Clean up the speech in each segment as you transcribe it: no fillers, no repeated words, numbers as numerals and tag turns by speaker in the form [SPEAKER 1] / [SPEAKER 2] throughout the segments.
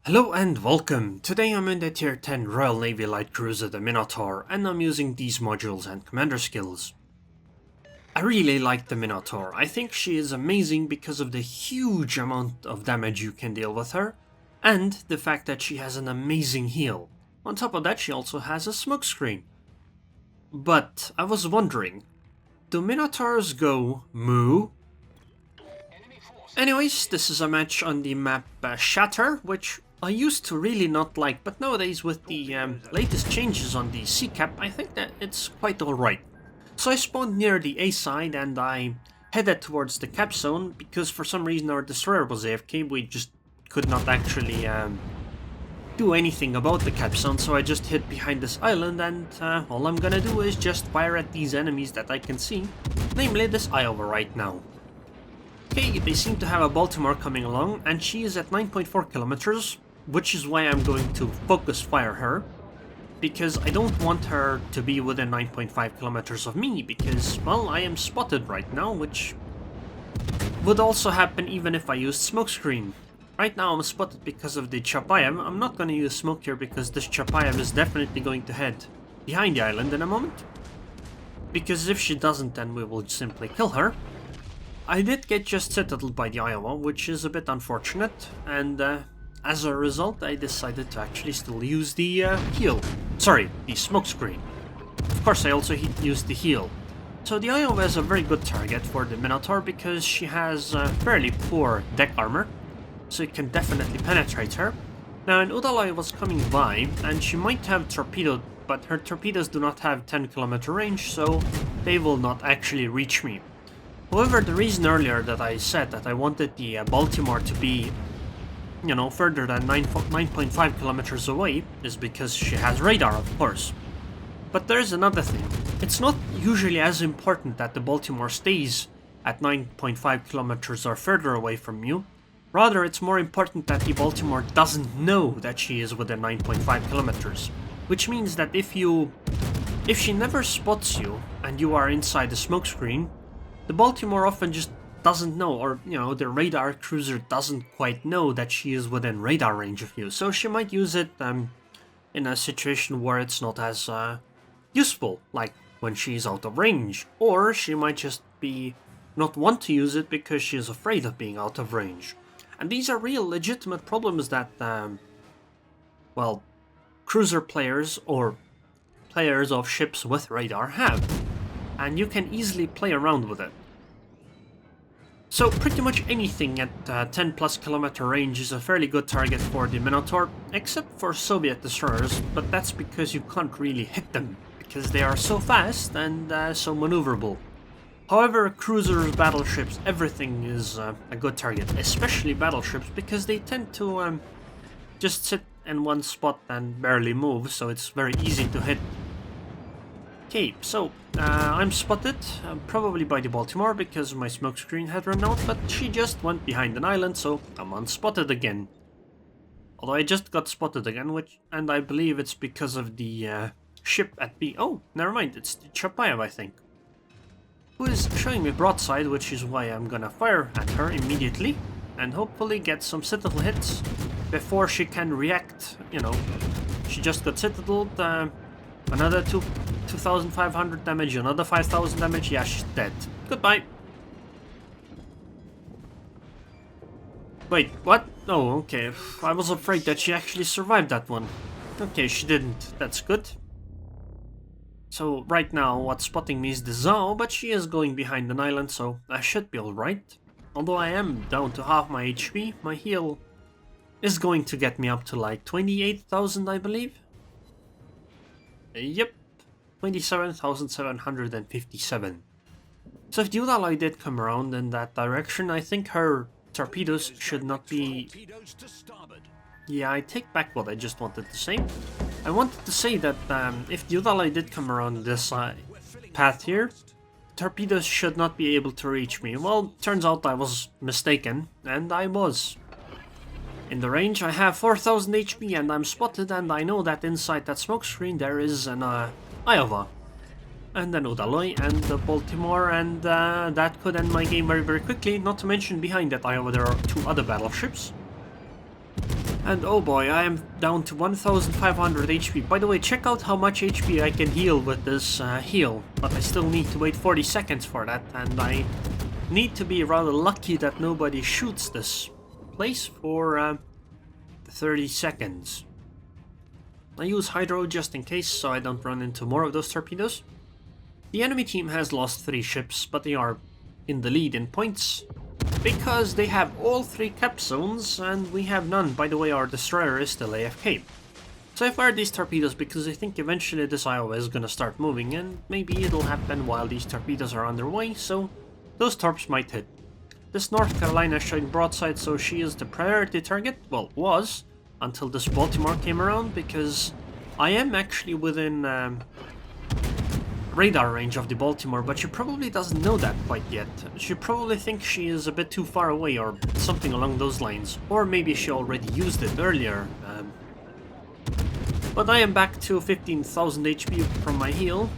[SPEAKER 1] Hello and welcome! Today I'm in the tier 10 Royal Navy Light Cruiser the Minotaur and I'm using these modules and commander skills. I really like the Minotaur. I think she is amazing because of the huge amount of damage you can deal with her and the fact that she has an amazing heal. On top of that she also has a smokescreen. But I was wondering, do Minotaurs go moo? Anyways, this is a match on the map Shatter, which I used to really not like, but nowadays with the latest changes on the sea cap, I think that it's quite alright. So I spawned near the A side and I headed towards the cap zone, because for some reason our destroyer was AFK, we just could not actually do anything about the cap zone, so I just hid behind this island and all I'm gonna do is just fire at these enemies that I can see, namely this Iowa right now. Okay, they seem to have a Baltimore coming along, and she is at 9.4 kilometers, which is why I'm going to focus fire her, because I don't want her to be within 9.5 kilometers of me, because, well, I am spotted right now, which would also happen even if I used smokescreen. Right now I'm spotted because of the Chapayam. I'm not going to use smoke here because this Chapayam is definitely going to head behind the island in a moment, because if she doesn't then we will simply kill her. I did get just citadeled by the Iowa, which is a bit unfortunate, and as a result I decided to actually still use the heal. Sorry, the smokescreen. Of course I also used the heal. So the Iowa is a very good target for the Minotaur because she has fairly poor deck armor, so it can definitely penetrate her. Now an Udaloi was coming by, and she might have torpedoed, but her torpedoes do not have 10 kilometer range, so they will not actually reach me. However, the reason earlier that I said that I wanted the Baltimore to be, you know, further than 9.5 kilometers away is because she has radar, of course. But there's another thing. It's not usually as important that the Baltimore stays at 9.5 kilometers or further away from you. Rather, it's more important that the Baltimore doesn't know that she is within 9.5 kilometers. Which means that if she never spots you and you are inside the smokescreen, the Baltimore often just doesn't know, or, you know, the radar cruiser doesn't quite know that she is within radar range of you. So she might use it in a situation where it's not as useful, like when she's out of range. Or she might just not want to use it because she is afraid of being out of range. And these are real legitimate problems that, well, cruiser players or players of ships with radar have. And you can easily play around with it. So pretty much anything at 10 plus kilometer range is a fairly good target for the Minotaur, except for Soviet destroyers, but that's because you can't really hit them, because they are so fast and so maneuverable. However, cruisers, battleships, everything is a good target, especially battleships, because they tend to just sit in one spot and barely move, so it's very easy to hit. Okay, so I'm spotted, probably by the Baltimore because my smokescreen had run out, but she just went behind an island, so I'm unspotted again. Although I just got spotted again, and I believe it's because of the ship at B. Oh, never mind, it's the Chapayev, I think, who is showing me broadside, which is why I'm gonna fire at her immediately and hopefully get some citadel hits before she can react. You know, she just got citadeled. Another 2,500 damage, another 5,000 damage, yeah, she's dead. Goodbye. Wait, what? Oh, okay. I was afraid that she actually survived that one. Okay, she didn't. That's good. So right now, what's spotting me is the Zhao, but she is going behind an island, so I should be alright. Although I am down to half my HP, my heal is going to get me up to like 28,000, I believe. Yep, 27,757. So if the Udaloi did come around in that direction, I think her torpedoes should not be... Yeah, I take back what I just wanted to say. I wanted to say that if the Udaloi did come around this path here, torpedoes should not be able to reach me. Well, turns out I was mistaken, and I was. In the range, I have 4,000 HP and I'm spotted, and I know that inside that smokescreen there is an Iowa, and an Udaloi, and the Baltimore, and that could end my game very, very quickly. Not to mention behind that Iowa there are two other battleships. And oh boy, I am down to 1500 HP. By the way, check out how much HP I can heal with this heal. But I still need to wait 40 seconds for that. And I need to be rather lucky that nobody shoots this place for 30 seconds. I use Hydro just in case so I don't run into more of those torpedoes. The enemy team has lost 3 ships, but they are in the lead in points. Because they have all 3 cap zones and we have none. By the way, our destroyer is still AFK. So I fired these torpedoes because I think eventually this Iowa is gonna start moving and maybe it'll happen while these torpedoes are on their way, so those torps might hit. This North Carolina is showing broadside, so she is the priority target. Well, was, until this Baltimore came around, because I am actually within radar range of the Baltimore, but she probably doesn't know that quite yet. She probably thinks she is a bit too far away or something along those lines. Or maybe she already used it earlier. But I am back to 15,000 HP from my heal.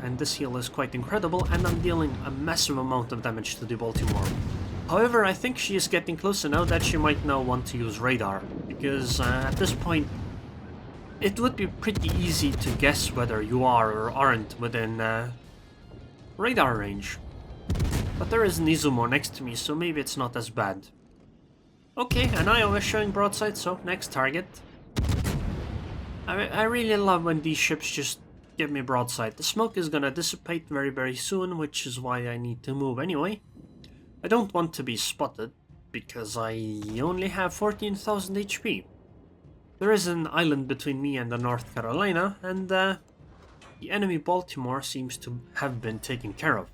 [SPEAKER 1] And this heal is quite incredible, and I'm dealing a massive amount of damage to the Baltimore. However, I think she is getting closer now that she might now want to use radar. Because at this point, it would be pretty easy to guess whether you are or aren't within radar range. But there is an Izumo next to me, so maybe it's not as bad. Okay, and I was showing broadside, so next target. I really love when these ships just give me broadside. The smoke is gonna dissipate very soon, which is why I need to move anyway. I don't want to be spotted, because I only have 14,000 HP. There is an island between me and the North Carolina, and the enemy Baltimore seems to have been taken care of.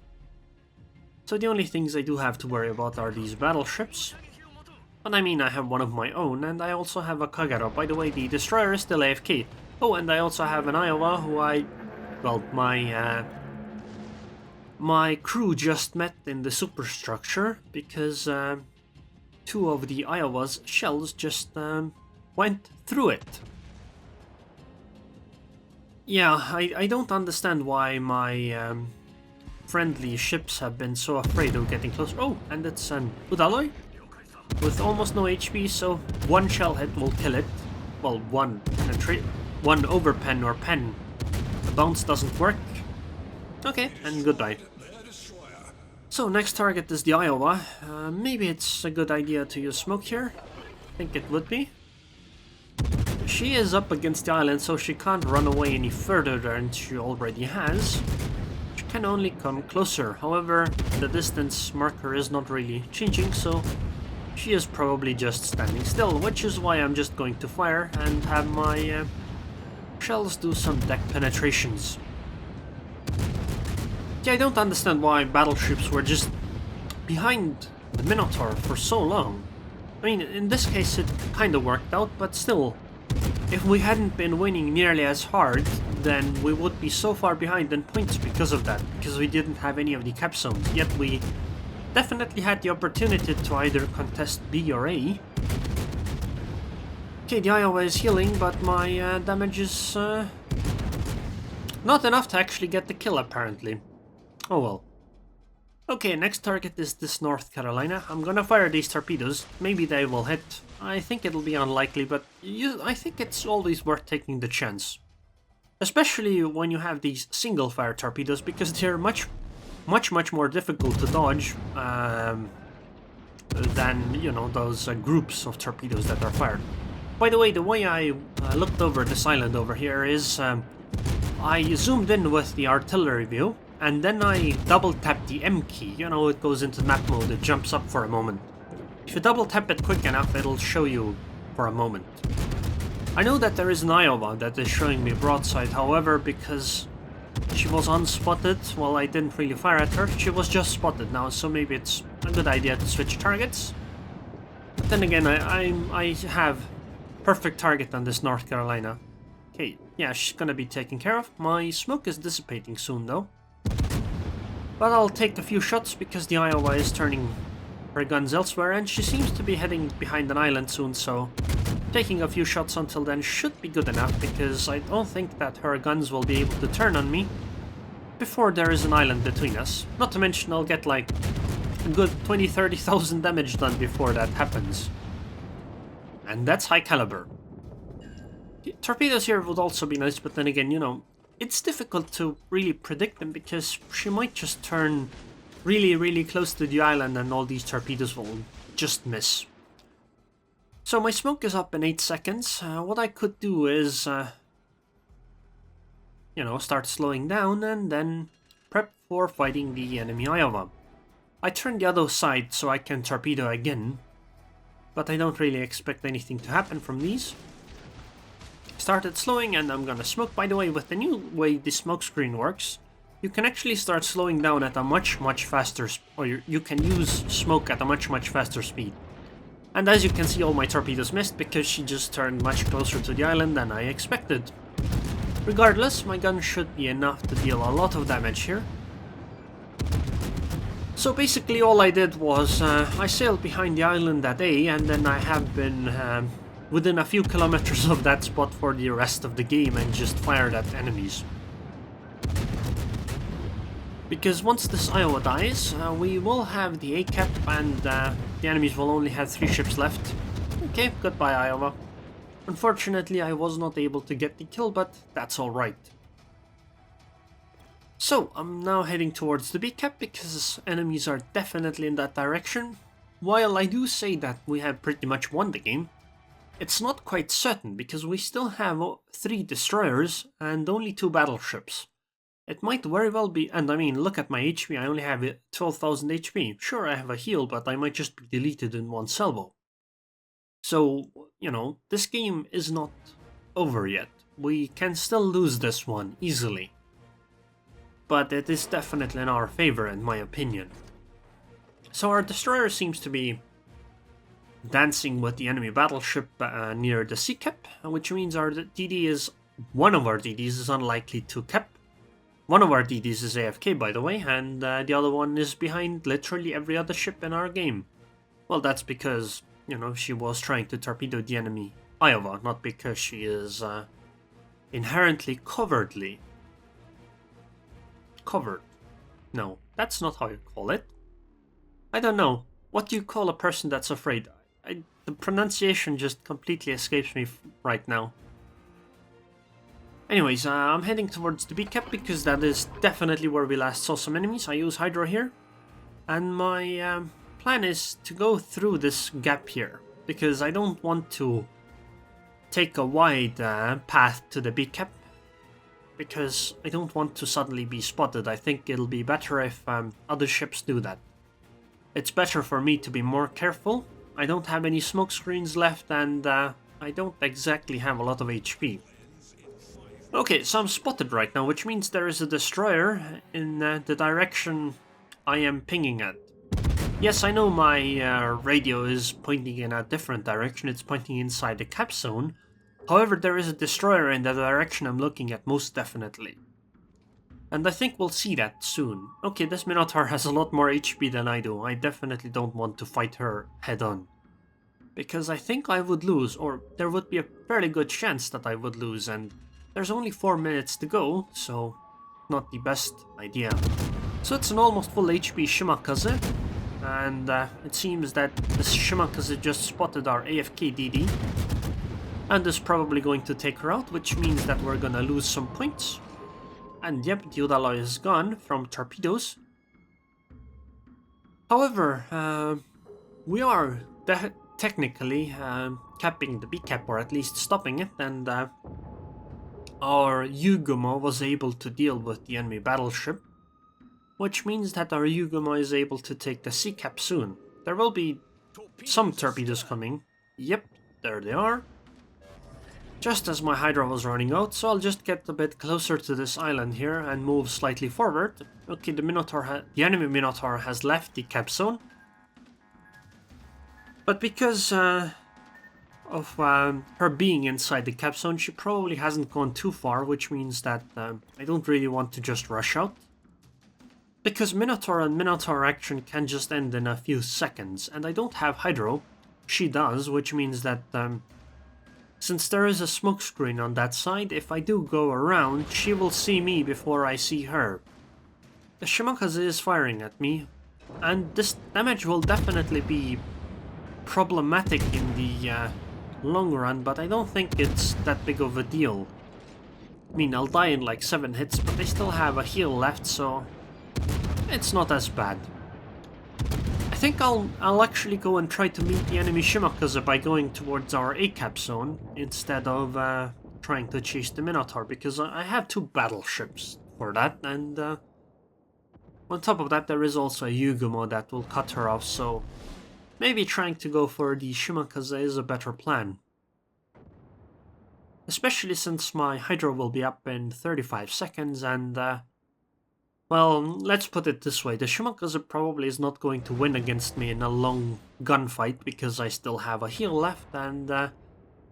[SPEAKER 1] So the only things I do have to worry about are these battleships. But I mean, I have one of my own, and I also have a Kagero. By the way, the destroyer is still AFK. Oh, and I also have an Iowa who my crew just met in the superstructure, because 2 of the Iowa's shells just went through it. Yeah, I don't understand why my friendly ships have been so afraid of getting closer. Oh, and it's an Udaloi with almost no HP, so 1 shell hit will kill it. Well, 1 overpen or pen. The bounce doesn't work. Okay, and goodbye. So next target is the Iowa. Maybe it's a good idea to use smoke here. I think it would be. She is up against the island, so she can't run away any further than she already has. She can only come closer. However, the distance marker is not really changing, so she is probably just standing still, which is why I'm just going to fire and have my shells do some deck penetrations. Yeah, I don't understand why battleships were just behind the Minotaur for so long. I mean, in this case it kinda worked out, but still, if we hadn't been winning nearly as hard, then we would be so far behind in points because of that, because we didn't have any of the cap zones, yet we definitely had the opportunity to either contest B or A. Okay, the Iowa is healing, but my damage is not enough to actually get the kill, apparently. Oh well. Okay, next target is this North Carolina. I'm gonna fire these torpedoes. Maybe they will hit. I think it'll be unlikely, but I think it's always worth taking the chance. Especially when you have these single-fire torpedoes, because they're much more difficult to dodge than, you know, those groups of torpedoes that are fired. By the way I looked over this island over here is I zoomed in with the artillery view, and then I double tap the M key. You know, it goes into map mode, it jumps up for a moment. If you double tap it quick enough, it'll show you for a moment. I know that there is an Iowa that is showing me broadside, however, because she was unspotted, well, I didn't really fire at her, she was just spotted now, so maybe it's a good idea to switch targets. But then again, I have perfect target on this North Carolina. Okay, yeah, she's gonna be taken care of. My smoke is dissipating soon, though. But I'll take a few shots because the Iowa is turning her guns elsewhere, and she seems to be heading behind an island soon, so taking a few shots until then should be good enough, because I don't think that her guns will be able to turn on me before there is an island between us. Not to mention I'll get like a good 20-30,000 damage done before that happens. and that's high caliber. Torpedoes here would also be nice, but then again, you know, it's difficult to really predict them because she might just turn really close to the island and all these torpedoes will just miss. So my smoke is up in 8 seconds. What I could do is, you know, start slowing down and then prep for fighting the enemy Iowa. I turn the other side so I can torpedo again, but I don't really expect anything to happen from these. Started slowing and I'm gonna smoke. By the way, with the new way the smoke screen works, you can actually start slowing down at a much faster, or you can use smoke at a much faster speed. And as you can see, all my torpedoes missed because she just turned much closer to the island than I expected. Regardless, my gun should be enough to deal a lot of damage here. So basically all I did was I sailed behind the island at A, and then I have been within a few kilometers of that spot for the rest of the game and just fired at enemies. Because once this Iowa dies, we will have the A cap and the enemies will only have 3 ships left. Okay, goodbye Iowa. Unfortunately, I was not able to get the kill, but that's alright. So, I'm now heading towards the B cap because enemies are definitely in that direction. While I do say that we have pretty much won the game, it's not quite certain because we still have 3 destroyers and only 2 battleships. It might very well be, and I mean, look at my HP, I only have 12,000 HP. Sure, I have a heal, but I might just be deleted in one salvo. So, you know, this game is not over yet. We can still lose this one easily. But it is definitely in our favor, in my opinion. So our destroyer seems to be dancing with the enemy battleship near the sea cap, which means our DD is, one of our DDs is unlikely to cap. One of our DDs is AFK, by the way, and the other one is behind literally every other ship in our game. Well, that's because, you know, she was trying to torpedo the enemy Iowa, not because she is inherently covered. No, that's not how you call it. I don't know. What do you call a person that's afraid? The pronunciation just completely escapes me right now. Anyways, I'm heading towards the B cap because that is definitely where we last saw some enemies. I use Hydro here. And my plan is to go through this gap here, because I don't want to take a wide path to the B cap, because I don't want to suddenly be spotted. I think it'll be better if other ships do that. It's better for me to be more careful. I don't have any smoke screens left and I don't exactly have a lot of HP. Okay, so I'm spotted right now, which means there is a destroyer in the direction I am pinging at. Yes, I know my radio is pointing in a different direction, it's pointing inside the cap zone. However, there is a destroyer in the direction I'm looking at, most definitely. And I think we'll see that soon. Okay, this Minotaur has a lot more HP than I do. I definitely don't want to fight her head-on. Because I think I would lose, or there would be a fairly good chance that I would lose, and there's only 4 minutes to go, so not the best idea. So it's an almost full HP Shimakaze, and it seems that this Shimakaze just spotted our AFK DD, and is probably going to take her out, which means that we're gonna lose some points. And yep, the Udaloi is gone from torpedoes. However, we are technically capping the B cap, or at least stopping it, and our Yuguma was able to deal with the enemy battleship, which means that our Yuguma is able to take the C cap soon. There will be some torpedoes coming. Yep, there they are. Just as my Hydra was running out, so I'll just get a bit closer to this island here and move slightly forward. Okay, the enemy Minotaur has left the cap zone. But because of her being inside the cap zone, she probably hasn't gone too far, which means that I don't really want to just rush out. Because Minotaur and Minotaur action can just end in a few seconds, and I don't have Hydro. She does, which means that since there is a smoke screen on that side, if I do go around, she will see me before I see her. The Shimakaze is firing at me, and this damage will definitely be problematic in the long run, but I don't think it's that big of a deal. I mean, I'll die in like 7 hits, but I still have a heal left, so it's not as bad. I think I'll actually go and try to meet the enemy Shimakaze by going towards our A-cap zone instead of trying to chase the Minotaur, because I have 2 battleships for that, and on top of that there is also a Yugumo that will cut her off, so maybe trying to go for the Shimakaze is a better plan. Especially since my Hydra will be up in 35 seconds and, well, let's put it this way, the Shimakaze probably is not going to win against me in a long gunfight because I still have a heal left and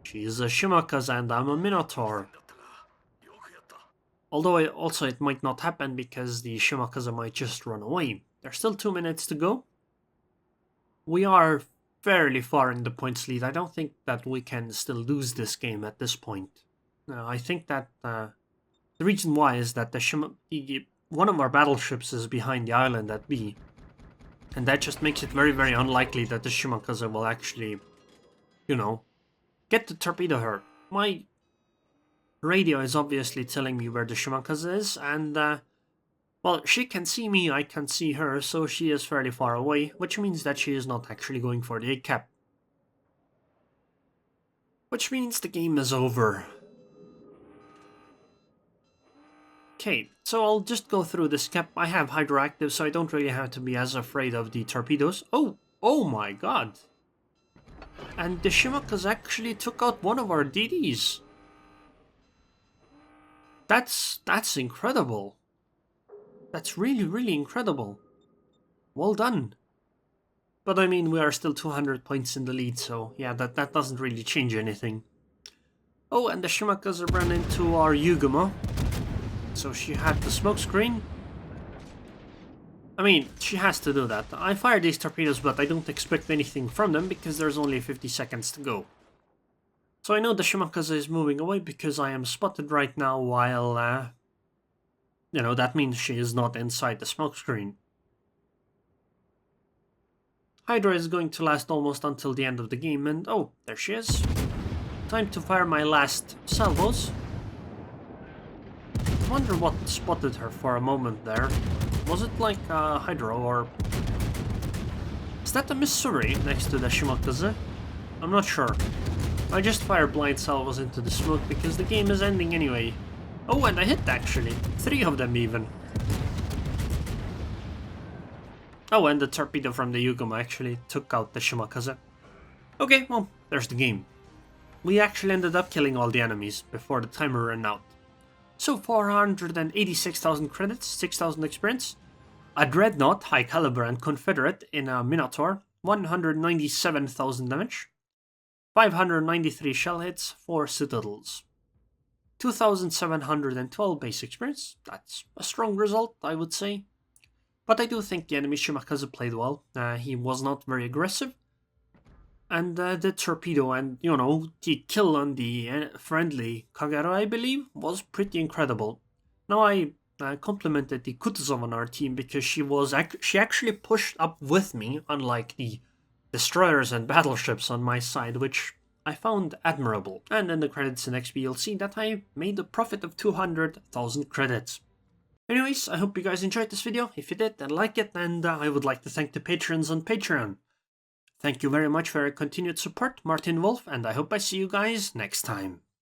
[SPEAKER 1] she is a Shimakaze and I'm a Minotaur. Although it might not happen because the Shimakaze might just run away. There's still 2 minutes to go. We are fairly far in the points lead. I don't think that we can still lose this game at this point. I think that the reason why is that one of our battleships is behind the island at B, and that just makes it very, very unlikely that the Shimakaze will actually, you know, get to torpedo her. My radio is obviously telling me where the Shimakaze is, and well, she can see me, I can see her, so she is fairly far away, which means that she is not actually going for the A-cap. Which means the game is over. Okay, so I'll just go through this cap. I have Hydra active, so I don't really have to be as afraid of the torpedoes. Oh my god! And the Shimakaze actually took out one of our DDs. That's incredible. That's really, really incredible. Well done. But I mean, we are still 200 points in the lead, so yeah, that doesn't really change anything. Oh, and the Shimakaze ran into our Yugumo. So she had the smoke screen. I mean, she has to do that. I fired these torpedoes, but I don't expect anything from them because there's only 50 seconds to go. So I know the Shimakaze is moving away because I am spotted right now while, you know, that means she is not inside the smokescreen. Hydra is going to last almost until the end of the game, and oh, there she is. Time to fire my last salvos. I wonder what spotted her for a moment there. Was it like Hydra or... Is that the Missouri next to the Shimakaze? I'm not sure. I just fire blind salvos into the smoke because the game is ending anyway. Oh, and I hit actually. 3 of them even. Oh, and the torpedo from the Yugumo actually took out the Shimakaze. Okay, well, there's the game. We actually ended up killing all the enemies before the timer ran out. So 486,000 credits, 6,000 experience. A Dreadnought, High Caliber and Confederate in a Minotaur, 197,000 damage. 593 shell hits, 4 citadels. 2,712 base experience. That's a strong result, I would say. But I do think the enemy Shimakaze played well. He was not very aggressive. And the torpedo and, you know, the kill on the friendly Kagero, I believe, was pretty incredible. Now I complimented the Kutuzov on our team because she actually pushed up with me, unlike the destroyers and battleships on my side, which I found admirable. And in the credits in XP you'll see that I made a profit of 200,000 credits. Anyways, I hope you guys enjoyed this video. If you did, then like it, and I would like to thank the patrons on Patreon. Thank you very much for your continued support, Martin Wolf, and I hope I see you guys next time.